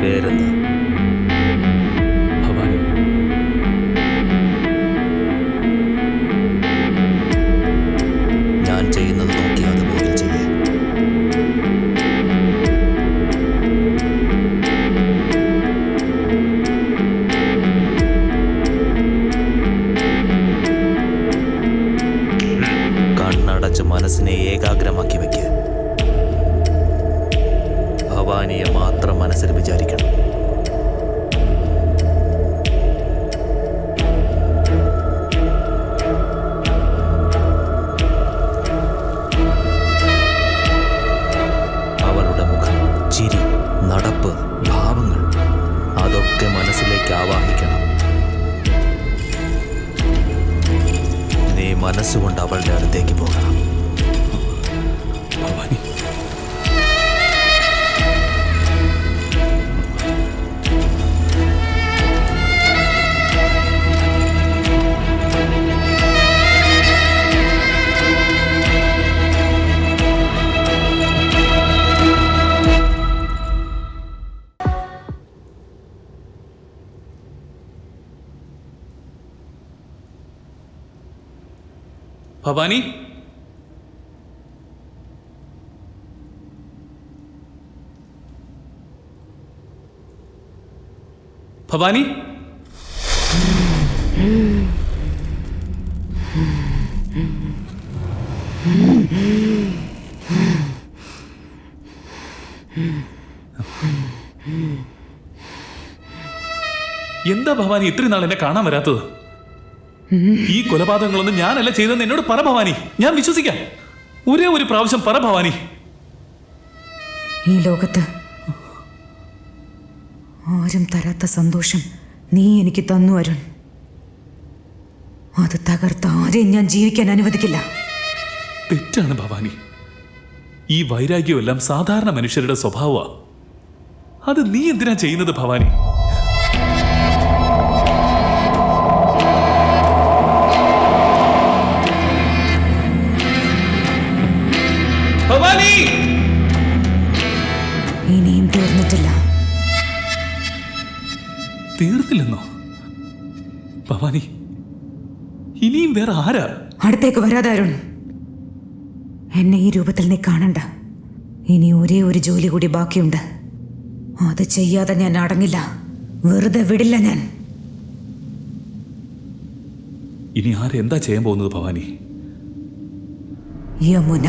പേരെന്താ? ഭവാനി. ഞാൻ ചെയ്യുന്നത് നോക്കി അതുപോലെ ചെയ്യേ. കണ്ണടച്ച് മനസ്സിനെ ഏകാഗ്രമാക്കി വയ്ക്കുക. ഭവാനിയെ മാത്രം മനസ്സിൽ വിചാരിക്കണം. അവളുടെ മുഖം, ചിരി, നടപ്പ്, ഭാവങ്ങൾ അതൊക്കെ മനസ്സിലേക്ക് ആവാഹിക്കണം. നീ മനസ്സുകൊണ്ട് അവളുടെ അടുത്തേക്ക് പോകണം. ഭവാനി. ഭവാനി. ഭവാനി. എന്താ ഭവാനി ഇത്രയും നാൾ എന്നെ കാണാൻ വരാത്തത്? ഈ കൊലപാതകങ്ങളൊന്നും ഞാനല്ല ചെയ്തെന്ന് എന്നോട് പറ ഭവാനി. ഞാൻ വിശ്വസിക്കാം. ഒരേ ഒരു പ്രാവശ്യം പറ ഭവാനി. ഈ ലോകത്ത് ആരും തരാത്ത സന്തോഷം നീ എനിക്ക് തന്നു അരുൺ. അത് തകർത്ത് ആരെയും ഞാൻ ജീവിക്കാൻ അനുവദിക്കില്ല. തെറ്റാണ് ഭവാനി. ഈ വൈരാഗ്യമെല്ലാം സാധാരണ മനുഷ്യരുടെ സ്വഭാവമാണ്. അത് നീ എന്തിനാ ചെയ്യുന്നത് ഭവാനി? ഭവാനി. ഇനിയും തീർന്നിട്ടില്ല. തീർന്നില്ലെന്നോ? ഭവാനി, ഇനിയും വേറെ ആരാ? അടുത്തേക്ക് വരാതെ അരുൺ. എന്നെ ഈ രൂപത്തിൽ നീ കാണണ്ട. ഇനി ഒരേ ഒരു ജോലി കൂടി ബാക്കിയുണ്ട്. അത് ചെയ്യാതെ ഞാൻ അടങ്ങില്ല. വെറുതെ വിടില്ല ഞാൻ. ഇനി ആരെന്താ ചെയ്യാൻ പോകുന്നത് ഭവാനി? യമുന.